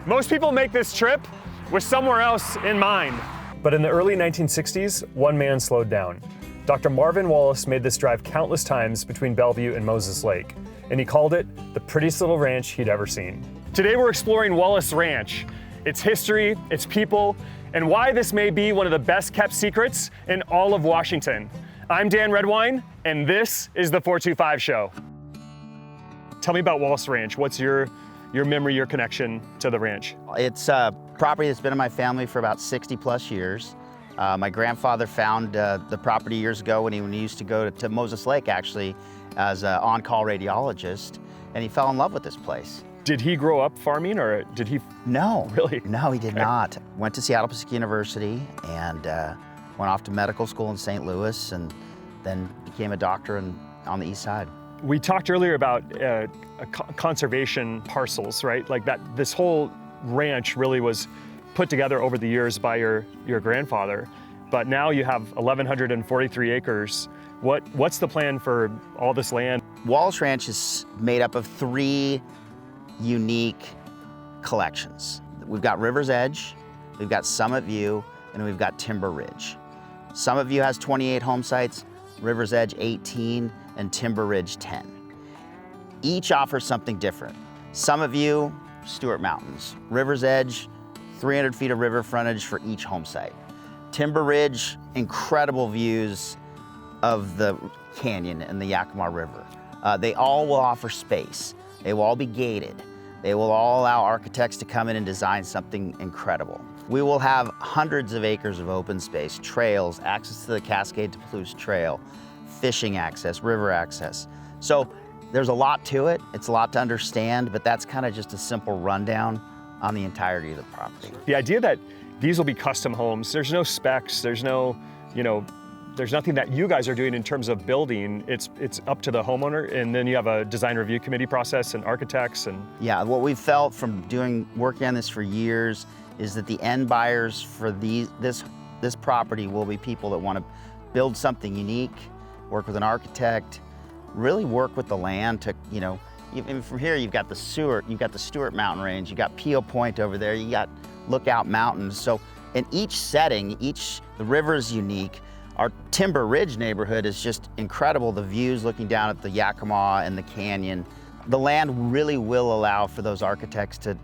Most people make this trip with somewhere else in mind. But in the early 1960s, one man slowed down. Dr. Marvin Wallace made this drive countless times between Bellevue and Moses Lake, and he called it the prettiest little ranch he'd ever seen. Today we're exploring Wallace Ranch, its history, its people, and why this may be one of the best kept secrets in all of Washington. I'm Dan Redwine, and this is the 425 Show. Tell me about Wallace Ranch. What's your memory, your connection to the ranch? It's a property that's been in my family for about 60 plus years. My grandfather found the property years ago when he used to go to Moses Lake, actually, as an on-call radiologist, and he fell in love with this place. Did he grow up farming, or did he? No. Really? No, he did not. Went to Seattle Pacific University and went off to medical school in St. Louis, and then became a doctor on the east side. We talked earlier about conservation parcels, right? Like that, this whole ranch really was put together over the years by your grandfather, but now you have 1,143 acres. What's the plan for all this land? Wallace Ranch is made up of 3 unique collections. We've got River's Edge, we've got Summit View, and we've got Timber Ridge. Summit View has 28 home sites, River's Edge 18, and Timber Ridge 10. Each offers something different. Summit View, Stewart Mountains. River's Edge, 300 feet of river frontage for each home site. Timber Ridge, incredible views of the canyon and the Yakima River. They all will offer space. They will all be gated. They will all allow architects to come in and design something incredible. We will have hundreds of acres of open space, trails, access to the Cascade to Palouse Trail, fishing access, river access. So there's a lot to it. It's a lot to understand, but that's kind of just a simple rundown on the entirety of the property. The idea that these will be custom homes, there's no specs, there's no, there's nothing that you guys are doing in terms of building. It's up to the homeowner, and then you have a design review committee process and architects and... Yeah, what we've felt from working on this for years is that the end buyers for this property will be people that want to build something unique, work with an architect, really work with the land to, even from here you've got the Stewart Mountain Range, you've got Peel Point over there, you got Lookout Mountains. So in each setting, the river is unique. Our Timber Ridge neighborhood is just incredible. The views looking down at the Yakima and the canyon. The land really will allow for those architects to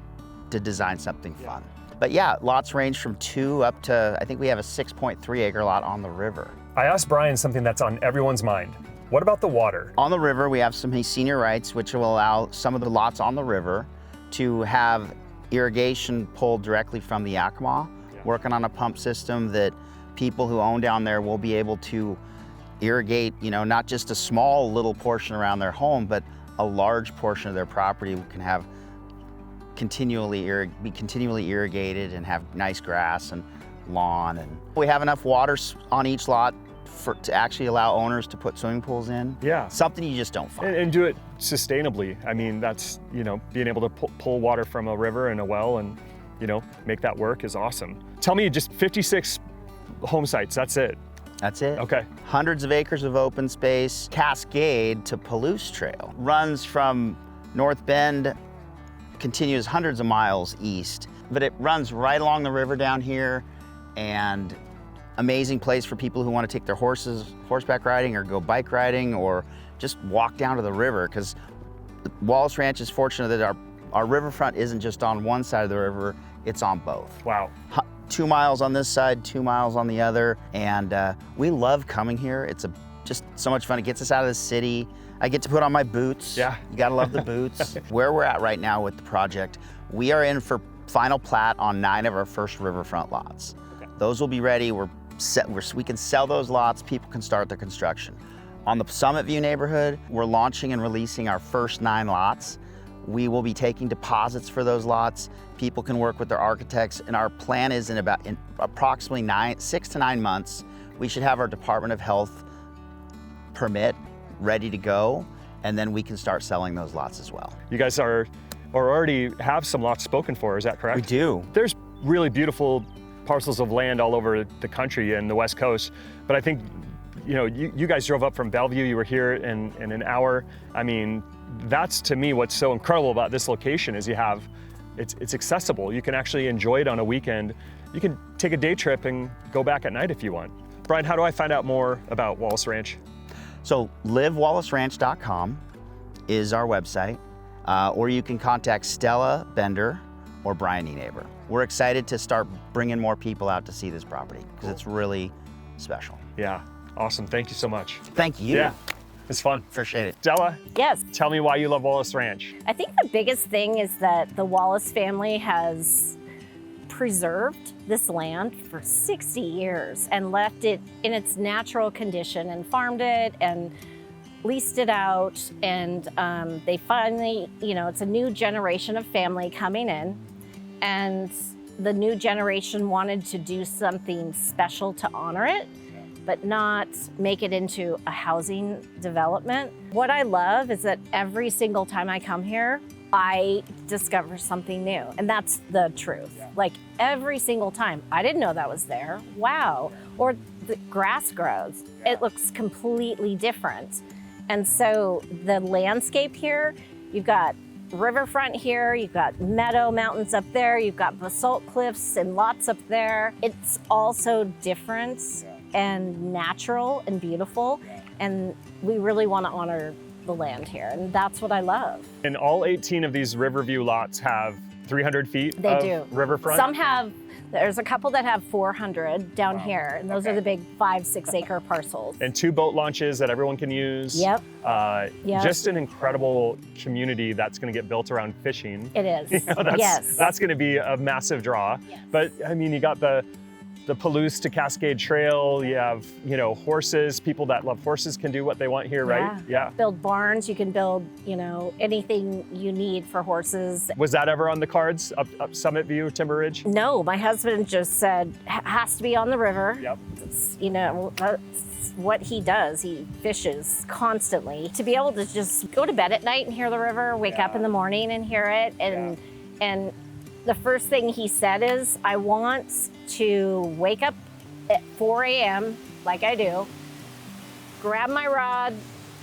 design something fun. But yeah, lots range from 2 up to, I think we have a 6.3 acre lot on the river. I asked Brian something that's on everyone's mind. What about the water? On the river, we have some senior rights, which will allow some of the lots on the river to have irrigation pulled directly from the Yakima, working on a pump system that people who own down there will be able to irrigate, not just a small little portion around their home, but a large portion of their property can have be continually irrigated and have nice grass and lawn. And we have enough water on each lot to actually allow owners to put swimming pools in. Yeah. Something you just don't find. And do it sustainably. I mean, that's, being able to pull water from a river and a well and, make that work is awesome. Tell me, just 56 home sites, that's it? That's it. Okay. Hundreds of acres of open space. Cascade to Palouse Trail runs from North Bend, continues hundreds of miles east, but it runs right along the river down here, and amazing place for people who want to take their horses horseback riding or go bike riding or just walk down to the river, because Wallace Ranch is fortunate that our riverfront isn't just on one side of the river, it's on both. Wow. 2 miles on this side, 2 miles on the other, and we love coming here. It's just so much fun. It gets us out of the city. I get to put on my boots. Yeah. You gotta love the boots. Where we're at right now with the project, we are in for final plat on 9 of our first riverfront lots. Okay. Those will be ready. We can sell those lots. People can start their construction. On the Summit View neighborhood, we're launching and releasing our first 9 lots. We will be taking deposits for those lots. People can work with their architects, and our plan is in approximately 6 to 9 months, we should have our Department of Health permit ready to go, and then we can start selling those lots as well. You guys already have some lots spoken for, is that correct? We do. There's really beautiful parcels of land all over the country and the West Coast, but I think, you guys drove up from Bellevue, you were here in an hour. I mean, that's to me what's so incredible about this location is you have it's accessible. You can actually enjoy it on a weekend. You can take a day trip and go back at night if you want. Brian, how do I find out more about Wallace Ranch? So livewallaceranch.com is our website, or you can contact Stella Bender or Brian Neighbor. We're excited to start bringing more people out to see this property because it's really special. Yeah, awesome. Thank you so much. Thank you. Yeah, it's fun. Appreciate it. Stella, Yes. tell me why you love Wallace Ranch. I think the biggest thing is that the Wallace family has preserved this land for 60 years and left it in its natural condition and farmed it and leased it out. And they finally, it's a new generation of family coming in, and the new generation wanted to do something special to honor it, but not make it into a housing development. What I love is that every single time I come here, I discover something new, and that's the truth. Like every single time, I didn't know that was there. Wow. Or the grass grows. It looks completely different. And so the landscape here, you've got riverfront here, you've got meadow mountains up there, you've got basalt cliffs and lots up there. It's also different and natural and beautiful, and we really want to honor the land here, and that's what I love. And all 18 of these Riverview lots have 300 feet They of do. riverfront? Some have, there's a couple that have 400 down here, and those are the big 5-6 acre parcels. And 2 boat launches that everyone can use. Yep. Yep. Just an incredible community that's going to get built around fishing. It is. That's, That's going to be a massive draw. Yes. But I mean, you got the Palouse to Cascade Trail. You have, horses. People that love horses can do what they want here, right? Yeah. Build barns. You can build, anything you need for horses. Was that ever on the cards up Summit View, Timber Ridge? No, my husband just said has to be on the river. Yep. It's, that's what he does. He fishes constantly. To be able to just go to bed at night and hear the river, wake up in the morning and hear it, and the first thing he said is, I want to wake up at 4 a.m. like I do, grab my rod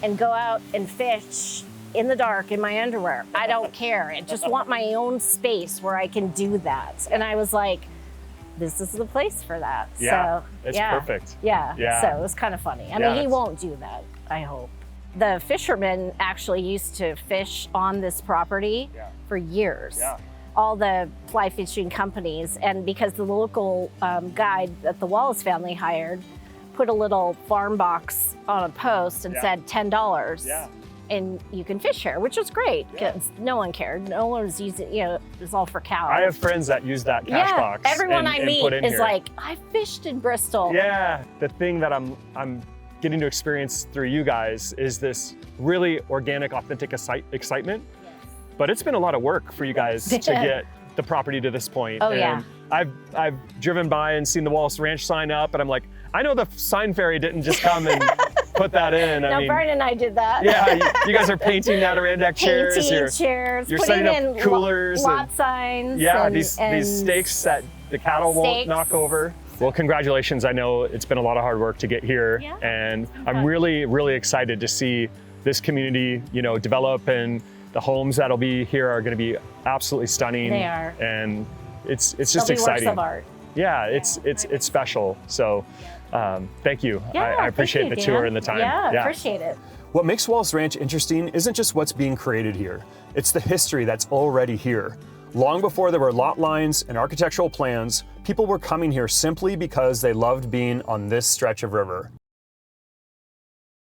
and go out and fish in the dark in my underwear. I don't care. I just want my own space where I can do that. And I was like, this is the place for that. Yeah, so, it's perfect. Yeah, so it was kind of funny. I mean, he won't do that, I hope. The fishermen actually used to fish on this property for years. Yeah. All the fly fishing companies, and because the local guide that the Wallace family hired put a little farm box on a post and said $10 and you can fish here, which was great because no one cared. No one was using, it was all for cows. I have friends that use that cash box. Everyone I meet is here. like, I fished in Bristol. Yeah, the thing that I'm getting to experience through you guys is this really organic, authentic excitement. But it's been a lot of work for you guys to get the property to this point. Oh, and I've driven by and seen the Wallace Ranch sign up, and I'm like, I know the sign fairy didn't just come and put that in. No, Brian and I did that. Yeah, you guys are painting Adirondack chairs. Chairs. You're putting setting up in coolers. lot signs. Yeah, and, these stakes that the cattle won't knock over. Well, congratulations. I know it's been a lot of hard work to get here, and I'm really, really excited to see this community, develop, and the homes that'll be here are going to be absolutely stunning. They are. And it's just They'll be exciting. Works of art. Yeah, it's special. So thank you. I appreciate the tour and the time. Yeah, appreciate it. What makes Wallace Ranch interesting isn't just what's being created here. It's the history that's already here. Long before there were lot lines and architectural plans, people were coming here simply because they loved being on this stretch of river.